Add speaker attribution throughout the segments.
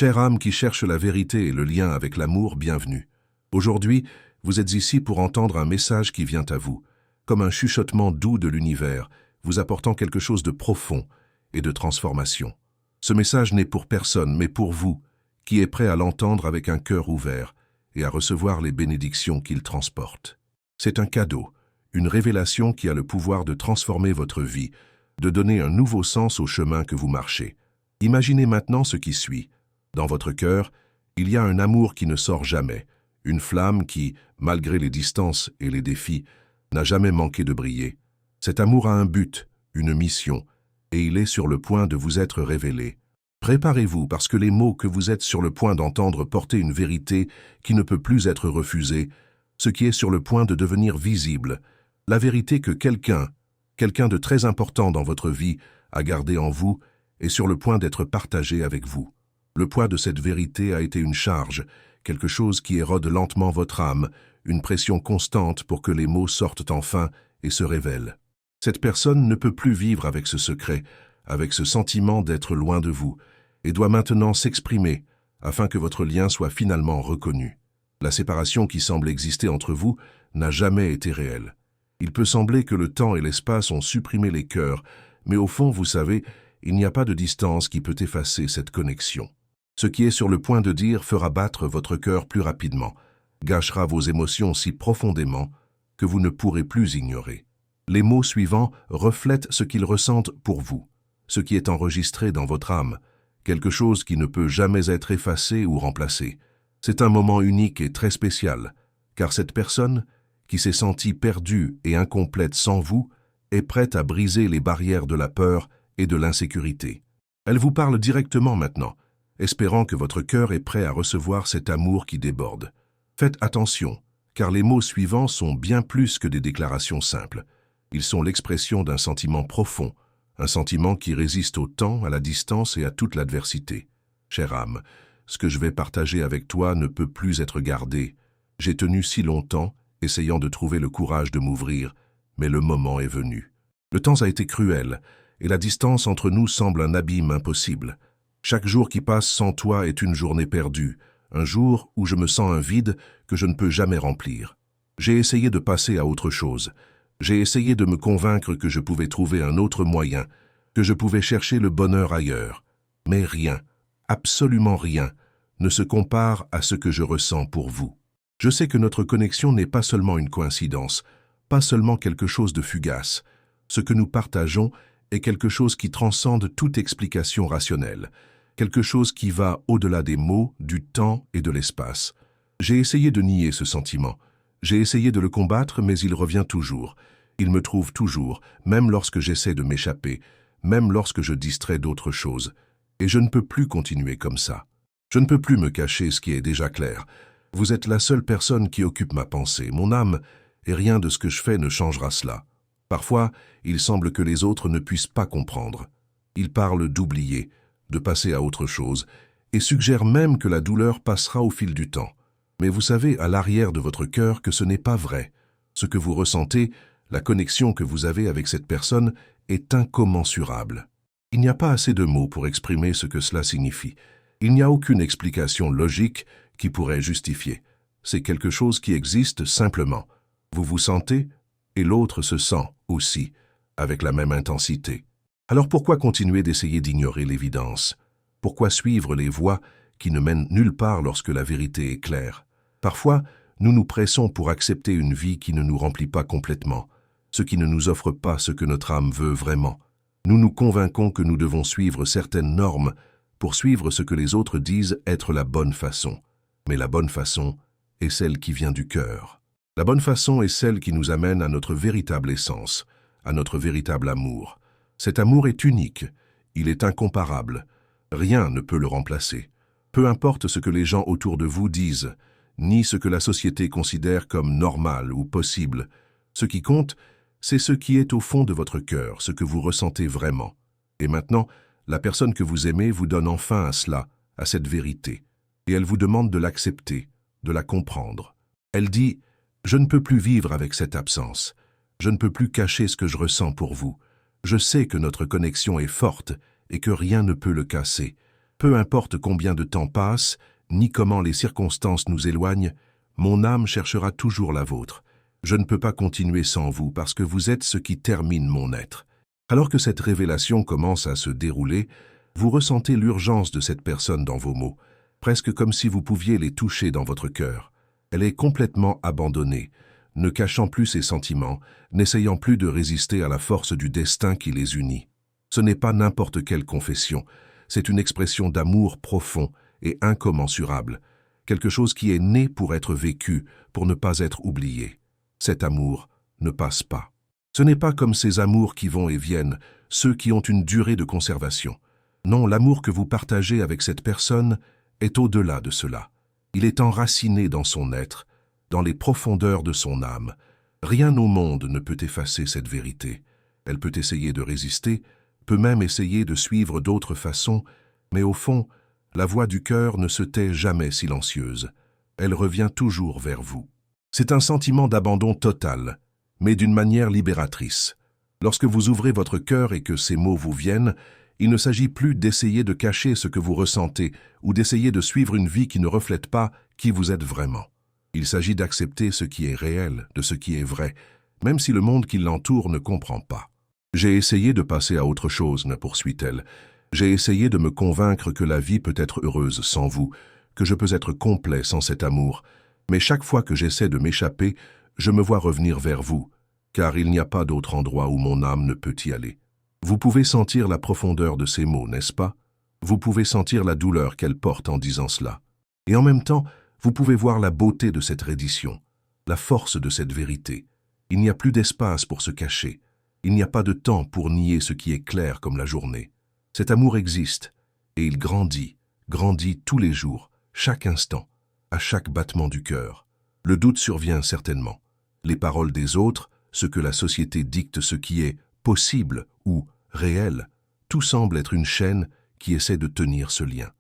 Speaker 1: Chère âme qui cherche la vérité et le lien avec l'amour, bienvenue. Aujourd'hui, vous êtes ici pour entendre un message qui vient à vous, comme un chuchotement doux de l'univers, vous apportant quelque chose de profond et de transformation. Ce message n'est pour personne, mais pour vous, qui est prêt à l'entendre avec un cœur ouvert et à recevoir les bénédictions qu'il transporte. C'est un cadeau, une révélation qui a le pouvoir de transformer votre vie, de donner un nouveau sens au chemin que vous marchez. Imaginez maintenant ce qui suit. Dans votre cœur, il y a un amour qui ne sort jamais, une flamme qui, malgré les distances et les défis, n'a jamais manqué de briller. Cet amour a un but, une mission, et il est sur le point de vous être révélé. Préparez-vous parce que les mots que vous êtes sur le point d'entendre portent une vérité qui ne peut plus être refusée, ce qui est sur le point de devenir visible, la vérité que quelqu'un de très important dans votre vie a gardée en vous est sur le point d'être partagé avec vous. Le poids de cette vérité a été une charge, quelque chose qui érode lentement votre âme, une pression constante pour que les mots sortent enfin et se révèlent. Cette personne ne peut plus vivre avec ce secret, avec ce sentiment d'être loin de vous, et doit maintenant s'exprimer afin que votre lien soit finalement reconnu. La séparation qui semble exister entre vous n'a jamais été réelle. Il peut sembler que le temps et l'espace ont supprimé les cœurs, mais au fond, vous savez, il n'y a pas de distance qui peut effacer cette connexion. Ce qui est sur le point de dire fera battre votre cœur plus rapidement, gâchera vos émotions si profondément que vous ne pourrez plus ignorer. Les mots suivants reflètent ce qu'ils ressentent pour vous, ce qui est enregistré dans votre âme, quelque chose qui ne peut jamais être effacé ou remplacé. C'est un moment unique et très spécial, car cette personne, qui s'est sentie perdue et incomplète sans vous, est prête à briser les barrières de la peur et de l'insécurité. Elle vous parle directement maintenant, espérant que votre cœur est prêt à recevoir cet amour qui déborde. Faites attention, car les mots suivants sont bien plus que des déclarations simples. Ils sont l'expression d'un sentiment profond, un sentiment qui résiste au temps, à la distance et à toute l'adversité. Chère âme, ce que je vais partager avec toi ne peut plus être gardé. J'ai tenu si longtemps, essayant de trouver le courage de m'ouvrir, mais le moment est venu. Le temps a été cruel, et la distance entre nous semble un abîme impossible. Chaque jour qui passe sans toi est une journée perdue, un jour où je me sens un vide que je ne peux jamais remplir. J'ai essayé de passer à autre chose. J'ai essayé de me convaincre que je pouvais trouver un autre moyen, que je pouvais chercher le bonheur ailleurs. Mais rien, absolument rien, ne se compare à ce que je ressens pour vous. Je sais que notre connexion n'est pas seulement une coïncidence, pas seulement quelque chose de fugace. Ce que nous partageons est quelque chose qui transcende toute explication rationnelle, quelque chose qui va au-delà des mots, du temps et de l'espace. J'ai essayé de nier ce sentiment. J'ai essayé de le combattre, mais il revient toujours. Il me trouve toujours, même lorsque j'essaie de m'échapper, même lorsque je distrais d'autres choses. Et je ne peux plus continuer comme ça. Je ne peux plus me cacher ce qui est déjà clair. Vous êtes la seule personne qui occupe ma pensée, mon âme, et rien de ce que je fais ne changera cela. Parfois, il semble que les autres ne puissent pas comprendre. Ils parlent d'oublier, de passer à autre chose, et suggèrent même que la douleur passera au fil du temps. Mais vous savez à l'arrière de votre cœur que ce n'est pas vrai. Ce que vous ressentez, la connexion que vous avez avec cette personne, est incommensurable. Il n'y a pas assez de mots pour exprimer ce que cela signifie. Il n'y a aucune explication logique qui pourrait justifier. C'est quelque chose qui existe simplement. Vous vous sentez, et l'autre se sent aussi, avec la même intensité. Alors pourquoi continuer d'essayer d'ignorer l'évidence? Pourquoi suivre les voies qui ne mènent nulle part lorsque la vérité est claire? Parfois, nous nous pressons pour accepter une vie qui ne nous remplit pas complètement, ce qui ne nous offre pas ce que notre âme veut vraiment. Nous nous convainquons que nous devons suivre certaines normes pour suivre ce que les autres disent être la bonne façon. Mais la bonne façon est celle qui vient du cœur. La bonne façon est celle qui nous amène à notre véritable essence, à notre véritable amour. Cet amour est unique, il est incomparable. Rien ne peut le remplacer. Peu importe ce que les gens autour de vous disent, ni ce que la société considère comme normal ou possible. Ce qui compte, c'est ce qui est au fond de votre cœur, ce que vous ressentez vraiment. Et maintenant, la personne que vous aimez vous donne enfin à cela, à cette vérité. Et elle vous demande de l'accepter, de la comprendre. Elle dit « Je ne peux plus vivre avec cette absence. Je ne peux plus cacher ce que je ressens pour vous. Je sais que notre connexion est forte et que rien ne peut le casser. Peu importe combien de temps passe, ni comment les circonstances nous éloignent, mon âme cherchera toujours la vôtre. Je ne peux pas continuer sans vous parce que vous êtes ce qui termine mon être. Alors que cette révélation commence à se dérouler, vous ressentez l'urgence de cette personne dans vos mots, presque comme si vous pouviez les toucher dans votre cœur. Elle est complètement abandonnée, ne cachant plus ses sentiments, n'essayant plus de résister à la force du destin qui les unit. Ce n'est pas n'importe quelle confession, c'est une expression d'amour profond et incommensurable, quelque chose qui est né pour être vécu, pour ne pas être oublié. Cet amour ne passe pas. Ce n'est pas comme ces amours qui vont et viennent, ceux qui ont une durée de conservation. Non, l'amour que vous partagez avec cette personne est au-delà de cela. Il est enraciné dans son être, dans les profondeurs de son âme. Rien au monde ne peut effacer cette vérité. Elle peut essayer de résister, peut même essayer de suivre d'autres façons, mais au fond, la voix du cœur ne se tait jamais silencieuse. Elle revient toujours vers vous. C'est un sentiment d'abandon total, mais d'une manière libératrice. Lorsque vous ouvrez votre cœur et que ces mots vous viennent, il ne s'agit plus d'essayer de cacher ce que vous ressentez ou d'essayer de suivre une vie qui ne reflète pas qui vous êtes vraiment. Il s'agit d'accepter ce qui est réel, de ce qui est vrai, même si le monde qui l'entoure ne comprend pas. J'ai essayé de passer à autre chose, me poursuit-elle. J'ai essayé de me convaincre que la vie peut être heureuse sans vous, que je peux être complet sans cet amour. Mais chaque fois que j'essaie de m'échapper, je me vois revenir vers vous, car il n'y a pas d'autre endroit où mon âme ne peut y aller. Vous pouvez sentir la profondeur de ces mots, n'est-ce pas? Vous pouvez sentir la douleur qu'elle porte en disant cela. Et en même temps, vous pouvez voir la beauté de cette reddition, la force de cette vérité. Il n'y a plus d'espace pour se cacher. Il n'y a pas de temps pour nier ce qui est clair comme la journée. Cet amour existe, et il grandit tous les jours, chaque instant, à chaque battement du cœur. Le doute survient certainement. Les paroles des autres, ce que la société dicte, ce qui est possible ou réel, tout semble être une chaîne qui essaie de tenir ce lien.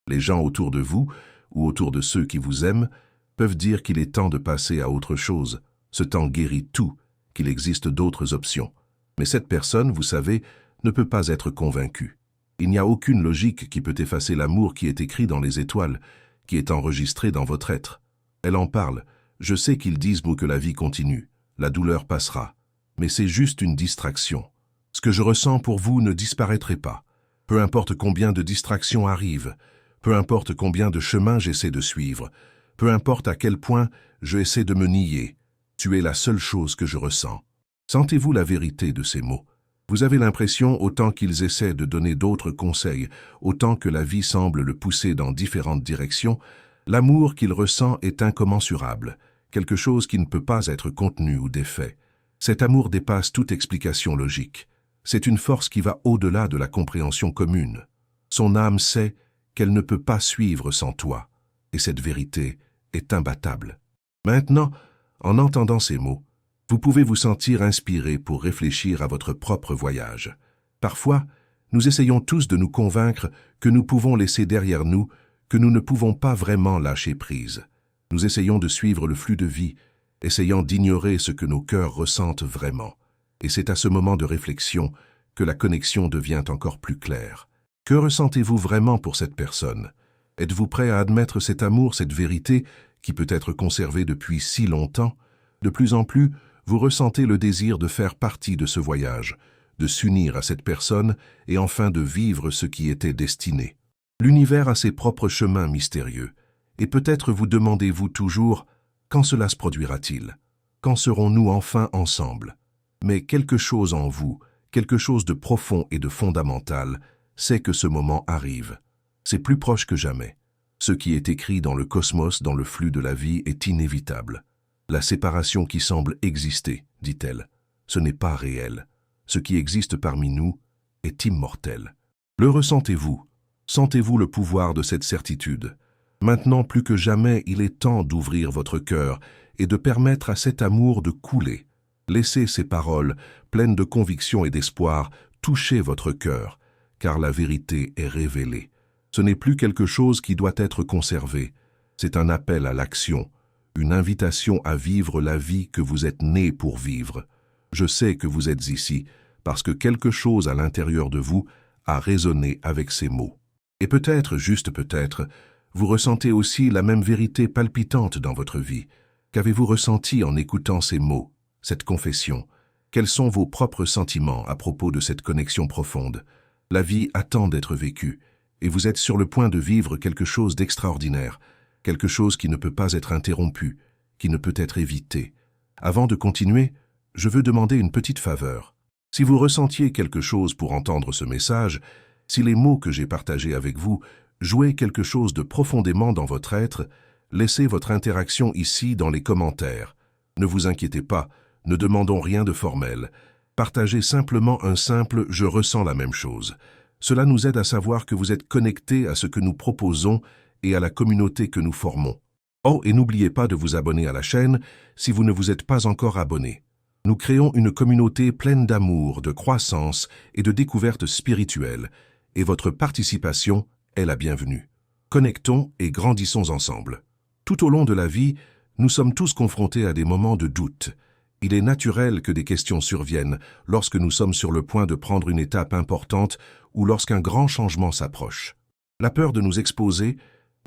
Speaker 1: Les gens autour de vous, ou autour de ceux qui vous aiment, peuvent dire qu'il est temps de passer à autre chose. Ce temps guérit tout, qu'il existe d'autres options. Mais cette personne, vous savez, ne peut pas être convaincue. Il n'y a aucune logique qui peut effacer l'amour qui est écrit dans les étoiles, qui est enregistré dans votre être. Elle en parle. Je sais qu'ils disent que la vie continue. La douleur passera. Mais c'est juste une distraction. Ce que je ressens pour vous ne disparaîtrait pas. Peu importe combien de distractions arrivent, peu importe combien de chemins j'essaie de suivre, peu importe à quel point je essaie de me nier, tu es la seule chose que je ressens. Sentez-vous la vérité de ces mots? Vous avez l'impression, autant qu'ils essaient de donner d'autres conseils, autant que la vie semble le pousser dans différentes directions, l'amour qu'il ressent est incommensurable, quelque chose qui ne peut pas être contenu ou défait. Cet amour dépasse toute explication logique. C'est une force qui va au-delà de la compréhension commune. Son âme sait qu'elle ne peut pas suivre sans toi, et cette vérité est imbattable. Maintenant, en entendant ces mots, vous pouvez vous sentir inspiré pour réfléchir à votre propre voyage. Parfois, nous essayons tous de nous convaincre que nous pouvons laisser derrière nous, que nous ne pouvons pas vraiment lâcher prise. Nous essayons de suivre le flux de vie, essayant d'ignorer ce que nos cœurs ressentent vraiment. Et c'est à ce moment de réflexion que la connexion devient encore plus claire. Que ressentez-vous vraiment pour cette personne? Êtes-vous prêt à admettre cet amour, cette vérité qui peut être conservée depuis si longtemps? De plus en plus, vous ressentez le désir de faire partie de ce voyage, de s'unir à cette personne et enfin de vivre ce qui était destiné. L'univers a ses propres chemins mystérieux, et peut-être vous demandez-vous toujours « Quand cela se produira-t-il? Quand serons-nous enfin ensemble ?» Mais quelque chose en vous, quelque chose de profond et de fondamental, sait que ce moment arrive. C'est plus proche que jamais. Ce qui est écrit dans le cosmos, dans le flux de la vie, est inévitable. La séparation qui semble exister, dit-elle, ce n'est pas réel. Ce qui existe parmi nous est immortel. Le ressentez-vous? Sentez-vous le pouvoir de cette certitude? Maintenant, plus que jamais, il est temps d'ouvrir votre cœur et de permettre à cet amour de couler. Laissez ces paroles, pleines de conviction et d'espoir, toucher votre cœur, car la vérité est révélée. Ce n'est plus quelque chose qui doit être conservé. C'est un appel à l'action, une invitation à vivre la vie que vous êtes né pour vivre. Je sais que vous êtes ici, parce que quelque chose à l'intérieur de vous a résonné avec ces mots. Et peut-être, juste peut-être, vous ressentez aussi la même vérité palpitante dans votre vie. Qu'avez-vous ressenti en écoutant ces mots, cette confession? Quels sont vos propres sentiments à propos de cette connexion profonde? La vie attend d'être vécue, et vous êtes sur le point de vivre quelque chose d'extraordinaire, quelque chose qui ne peut pas être interrompu, qui ne peut être évité. Avant de continuer, je veux demander une petite faveur. Si vous ressentiez quelque chose pour entendre ce message, si les mots que j'ai partagés avec vous jouaient quelque chose de profondément dans votre être, laissez votre interaction ici dans les commentaires. Ne vous inquiétez pas, ne demandons rien de formel. Partagez simplement un simple « je ressens la même chose ». Cela nous aide à savoir que vous êtes connectés à ce que nous proposons et à la communauté que nous formons. Oh, et n'oubliez pas de vous abonner à la chaîne si vous ne vous êtes pas encore abonné. Nous créons une communauté pleine d'amour, de croissance et de découvertes spirituelles, et votre participation est la bienvenue. Connectons et grandissons ensemble. Tout au long de la vie, nous sommes tous confrontés à des moments de doute. Il est naturel que des questions surviennent lorsque nous sommes sur le point de prendre une étape importante ou lorsqu'un grand changement s'approche. La peur de nous exposer,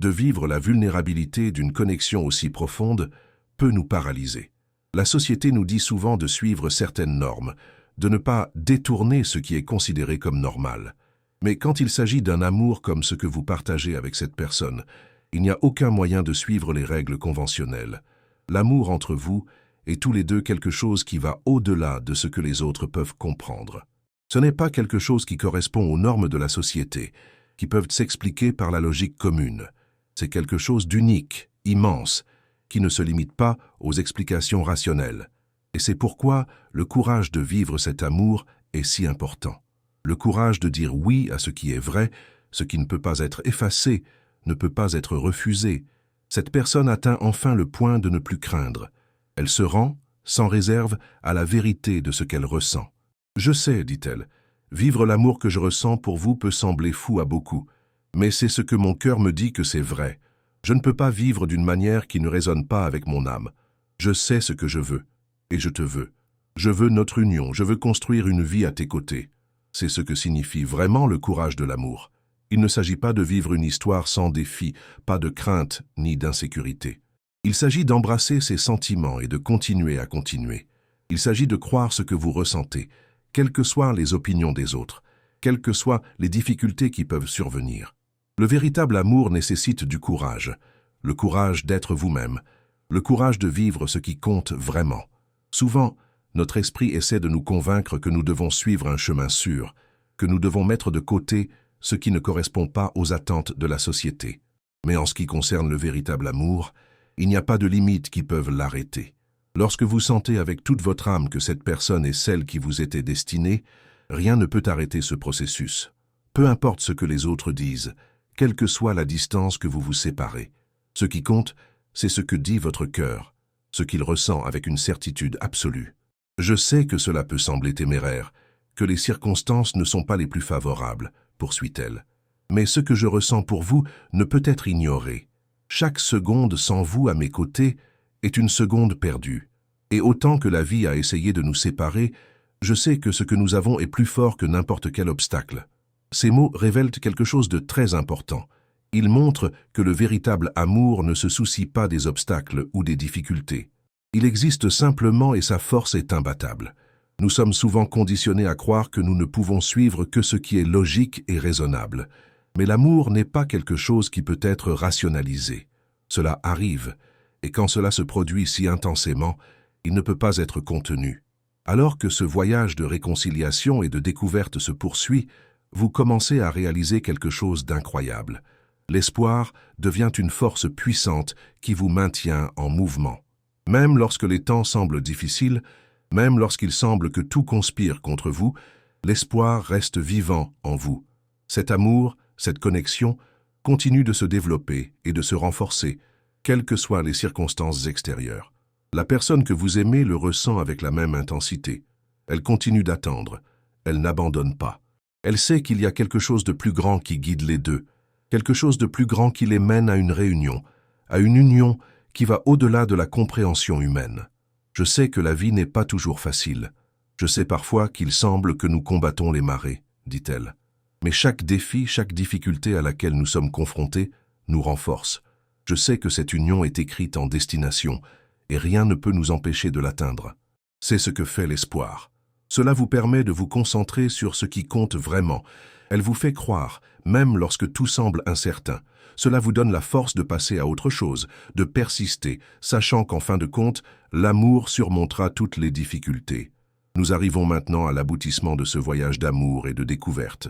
Speaker 1: de vivre la vulnérabilité d'une connexion aussi profonde, peut nous paralyser. La société nous dit souvent de suivre certaines normes, de ne pas détourner ce qui est considéré comme normal. Mais quand il s'agit d'un amour comme ce que vous partagez avec cette personne, il n'y a aucun moyen de suivre les règles conventionnelles. L'amour entre vous est tous les deux quelque chose qui va au-delà de ce que les autres peuvent comprendre. Ce n'est pas quelque chose qui correspond aux normes de la société, qui peuvent s'expliquer par la logique commune. C'est quelque chose d'unique, immense, qui ne se limite pas aux explications rationnelles. Et c'est pourquoi le courage de vivre cet amour est si important. Le courage de dire oui à ce qui est vrai, ce qui ne peut pas être effacé, ne peut pas être refusé. Cette personne atteint enfin le point de ne plus craindre. Elle se rend, sans réserve, à la vérité de ce qu'elle ressent. « Je sais, dit-elle, vivre l'amour que je ressens pour vous peut sembler fou à beaucoup, mais c'est ce que mon cœur me dit que c'est vrai. Je ne peux pas vivre d'une manière qui ne résonne pas avec mon âme. Je sais ce que je veux, et je te veux. Je veux notre union, je veux construire une vie à tes côtés. » C'est ce que signifie vraiment le courage de l'amour. Il ne s'agit pas de vivre une histoire sans défi, pas de crainte ni d'insécurité. Il s'agit d'embrasser ses sentiments et de continuer à continuer. Il s'agit de croire ce que vous ressentez, quelles que soient les opinions des autres, quelles que soient les difficultés qui peuvent survenir. Le véritable amour nécessite du courage, le courage d'être vous-même, le courage de vivre ce qui compte vraiment. Souvent, notre esprit essaie de nous convaincre que nous devons suivre un chemin sûr, que nous devons mettre de côté ce qui ne correspond pas aux attentes de la société. Mais en ce qui concerne le véritable amour, il n'y a pas de limites qui peuvent l'arrêter. Lorsque vous sentez avec toute votre âme que cette personne est celle qui vous était destinée, rien ne peut arrêter ce processus. Peu importe ce que les autres disent, quelle que soit la distance que vous vous séparez. Ce qui compte, c'est ce que dit votre cœur, ce qu'il ressent avec une certitude absolue. Je sais que cela peut sembler téméraire, que les circonstances ne sont pas les plus favorables, poursuit-elle. Mais ce que je ressens pour vous ne peut être ignoré. Chaque seconde sans vous à mes côtés est une seconde perdue. Et autant que la vie a essayé de nous séparer, je sais que ce que nous avons est plus fort que n'importe quel obstacle. Ces mots révèlent quelque chose de très important. Ils montrent que le véritable amour ne se soucie pas des obstacles ou des difficultés. Il existe simplement et sa force est imbattable. Nous sommes souvent conditionnés à croire que nous ne pouvons suivre que ce qui est logique et raisonnable. Mais l'amour n'est pas quelque chose qui peut être rationalisé. Cela arrive, et quand cela se produit si intensément, il ne peut pas être contenu. Alors que ce voyage de réconciliation et de découverte se poursuit, vous commencez à réaliser quelque chose d'incroyable. L'espoir devient une force puissante qui vous maintient en mouvement. Même lorsque les temps semblent difficiles, même lorsqu'il semble que tout conspire contre vous, l'espoir reste vivant en vous. Cet amour, cette connexion, continue de se développer et de se renforcer, quelles que soient les circonstances extérieures. La personne que vous aimez le ressent avec la même intensité. Elle continue d'attendre. Elle n'abandonne pas. Elle sait qu'il y a quelque chose de plus grand qui guide les deux, quelque chose de plus grand qui les mène à une réunion, à une union qui va au-delà de la compréhension humaine. Je sais que la vie n'est pas toujours facile. Je sais parfois qu'il semble que nous combattons les marées, dit-elle. Mais chaque défi, chaque difficulté à laquelle nous sommes confrontés, nous renforce. Je sais que cette union est écrite en destination, et rien ne peut nous empêcher de l'atteindre. C'est ce que fait l'espoir. Cela vous permet de vous concentrer sur ce qui compte vraiment. Elle vous fait croire, même lorsque tout semble incertain. Cela vous donne la force de passer à autre chose, de persister, sachant qu'en fin de compte, l'amour surmontera toutes les difficultés. Nous arrivons maintenant à l'aboutissement de ce voyage d'amour et de découverte.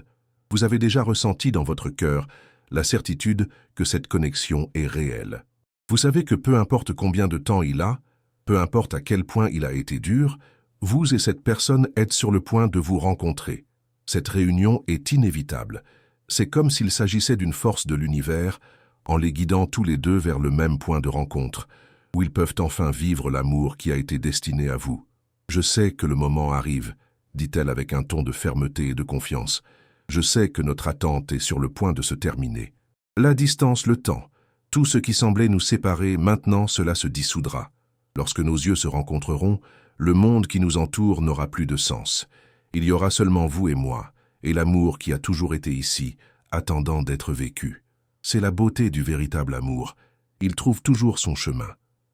Speaker 1: Vous avez déjà ressenti dans votre cœur la certitude que cette connexion est réelle. Vous savez que peu importe combien de temps il a, peu importe à quel point il a été dur, vous et cette personne êtes sur le point de vous rencontrer. Cette réunion est inévitable. C'est comme s'il s'agissait d'une force de l'univers, en les guidant tous les deux vers le même point de rencontre, où ils peuvent enfin vivre l'amour qui a été destiné à vous. « Je sais que le moment arrive », dit-elle avec un ton de fermeté et de confiance. « Je sais que notre attente est sur le point de se terminer. La distance, le temps, tout ce qui semblait nous séparer, maintenant cela se dissoudra. Lorsque nos yeux se rencontreront, le monde qui nous entoure n'aura plus de sens. Il y aura seulement vous et moi, et l'amour qui a toujours été ici, attendant d'être vécu. C'est la beauté du véritable amour. Il trouve toujours son chemin,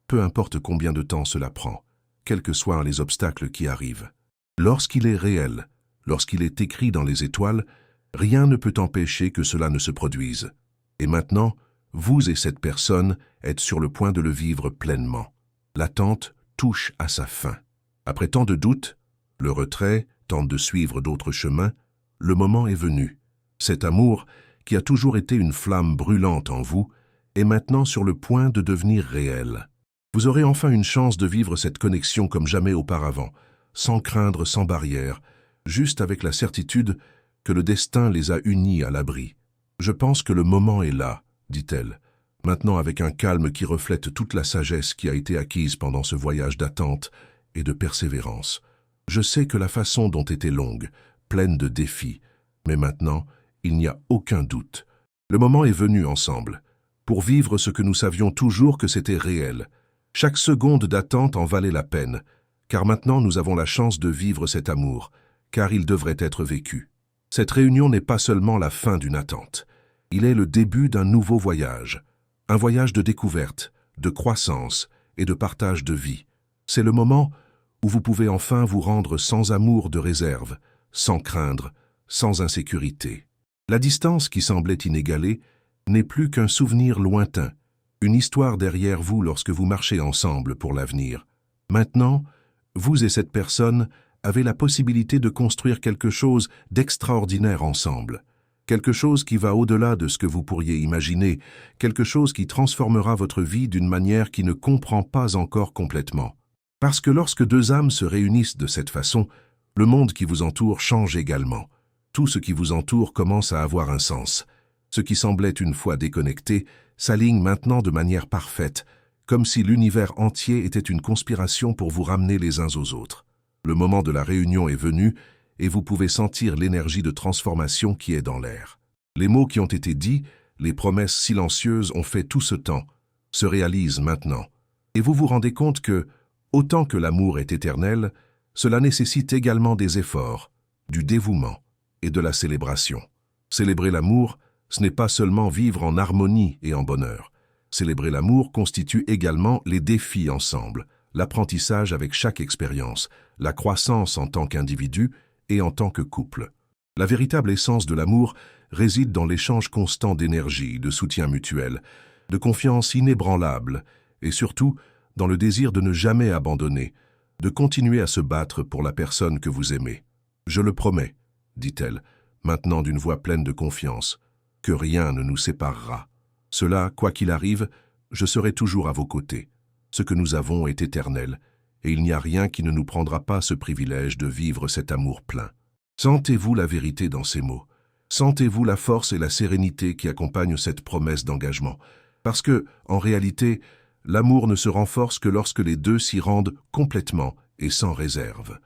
Speaker 1: peu importe combien de temps cela prend, quels que soient les obstacles qui arrivent. Lorsqu'il est réel, lorsqu'il est écrit dans les étoiles, rien ne peut empêcher que cela ne se produise. Et maintenant, vous et cette personne êtes sur le point de le vivre pleinement. L'attente touche à sa fin. Après tant de doutes, le retrait tente de suivre d'autres chemins, le moment est venu. Cet amour, qui a toujours été une flamme brûlante en vous, est maintenant sur le point de devenir réel. Vous aurez enfin une chance de vivre cette connexion comme jamais auparavant, sans craindre, sans barrière, juste avec la certitude que le destin les a unis à l'abri. « Je pense que le moment est là », dit-elle, maintenant avec un calme qui reflète toute la sagesse qui a été acquise pendant ce voyage d'attente et de persévérance. « Je sais que la façon dont était longue, pleine de défis, mais maintenant, il n'y a aucun doute. Le moment est venu ensemble, pour vivre ce que nous savions toujours que c'était réel. Chaque seconde d'attente en valait la peine, car maintenant nous avons la chance de vivre cet amour, car il devrait être vécu. Cette réunion n'est pas seulement la fin d'une attente, il est le début d'un nouveau voyage, un voyage de découverte, de croissance et de partage de vie. C'est le moment où vous pouvez enfin vous rendre sans amour de réserve, sans craindre, sans insécurité. La distance qui semblait inégalée n'est plus qu'un souvenir lointain, une histoire derrière vous lorsque vous marchez ensemble pour l'avenir. Maintenant, vous et cette personne avez la possibilité de construire quelque chose d'extraordinaire ensemble, quelque chose qui va au-delà de ce que vous pourriez imaginer, quelque chose qui transformera votre vie d'une manière qui ne comprend pas encore complètement. Parce que lorsque deux âmes se réunissent de cette façon, le monde qui vous entoure change également. Tout ce qui vous entoure commence à avoir un sens. Ce qui semblait une fois déconnecté s'aligne maintenant de manière parfaite, comme si l'univers entier était une conspiration pour vous ramener les uns aux autres. Le moment de la réunion est venu et vous pouvez sentir l'énergie de transformation qui est dans l'air. Les mots qui ont été dits, les promesses silencieuses ont fait tout ce temps, se réalisent maintenant. Et vous vous rendez compte que, autant que l'amour est éternel, cela nécessite également des efforts, du dévouement et de la célébration. Célébrer l'amour, ce n'est pas seulement vivre en harmonie et en bonheur. Célébrer l'amour constitue également les défis ensemble, l'apprentissage avec chaque expérience, la croissance en tant qu'individu et en tant que couple. La véritable essence de l'amour réside dans l'échange constant d'énergie, de soutien mutuel, de confiance inébranlable et surtout dans le désir de ne jamais abandonner, de continuer à se battre pour la personne que vous aimez. « Je le promets », dit-elle, maintenant d'une voix pleine de confiance, « que rien ne nous séparera. Cela, quoi qu'il arrive, je serai toujours à vos côtés. Ce que nous avons est éternel, et il n'y a rien qui ne nous prendra pas ce privilège de vivre cet amour plein. » Sentez-vous la vérité dans ces mots. Sentez-vous la force et la sérénité qui accompagnent cette promesse d'engagement. Parce que, en réalité, l'amour ne se renforce que lorsque les deux s'y rendent complètement et sans réserve.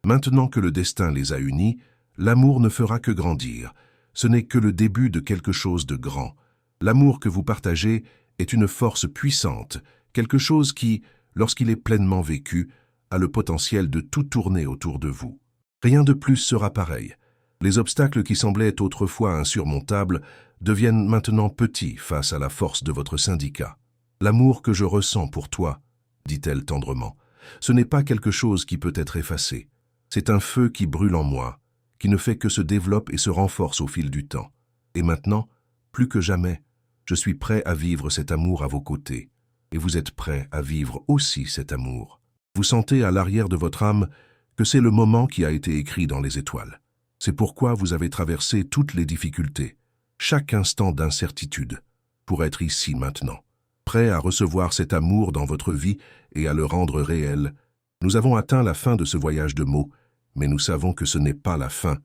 Speaker 1: Maintenant que le destin les a unis, l'amour ne fera que grandir. Ce n'est que le début de quelque chose de grand. L'amour que vous partagez est une force puissante, quelque chose qui, lorsqu'il est pleinement vécu, a le potentiel de tout tourner autour de vous. Rien de plus sera pareil. Les obstacles qui semblaient autrefois insurmontables deviennent maintenant petits face à la force de votre syndicat. L'amour que je ressens pour toi, dit-elle tendrement, ce n'est pas quelque chose qui peut être effacé. C'est un feu qui brûle en moi, qui ne fait que se développe et se renforce au fil du temps. Et maintenant, plus que jamais, je suis prêt à vivre cet amour à vos côtés. Et vous êtes prêt à vivre aussi cet amour. Vous sentez à l'arrière de votre âme que c'est le moment qui a été écrit dans les étoiles. C'est pourquoi vous avez traversé toutes les difficultés, chaque instant d'incertitude, pour être ici maintenant, prêt à recevoir cet amour dans votre vie et à le rendre réel. Nous avons atteint la fin de ce voyage de mots, mais nous savons que ce n'est pas la fin.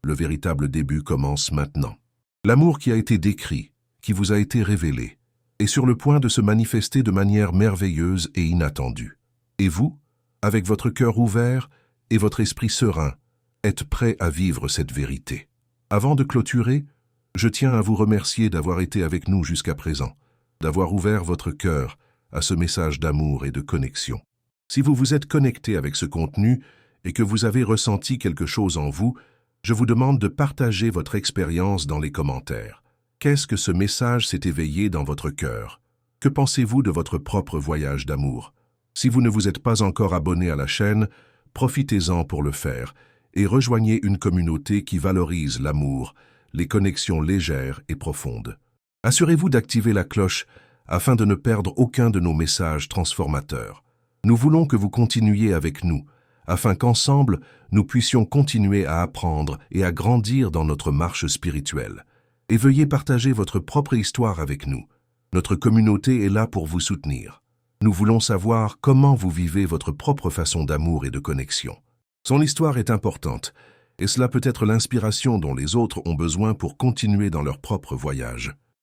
Speaker 1: Le véritable début commence maintenant. L'amour qui a été décrit, qui vous a été révélé, est sur le point de se manifester de manière merveilleuse et inattendue. Et vous, avec votre cœur ouvert et votre esprit serein, êtes prêt à vivre cette vérité. Avant de clôturer, je tiens à vous remercier d'avoir été avec nous jusqu'à présent, d'avoir ouvert votre cœur à ce message d'amour et de connexion. Si vous vous êtes connecté avec ce contenu et que vous avez ressenti quelque chose en vous, je vous demande de partager votre expérience dans les commentaires. Qu'est-ce que ce message s'est éveillé dans votre cœur? Que pensez-vous de votre propre voyage d'amour? Si vous ne vous êtes pas encore abonné à la chaîne, profitez-en pour le faire et rejoignez une communauté qui valorise l'amour, les connexions légères et profondes. Assurez-vous d'activer la cloche afin de ne perdre aucun de nos messages transformateurs. Nous voulons que vous continuiez avec nous, afin qu'ensemble, nous puissions continuer à apprendre et à grandir dans notre marche spirituelle. Et veuillez partager votre propre histoire avec nous. Notre communauté est là pour vous soutenir. Nous voulons savoir comment vous vivez votre propre façon d'amour et de connexion. Son histoire est importante, et cela peut être l'inspiration dont les autres ont besoin pour continuer dans leur propre voyage.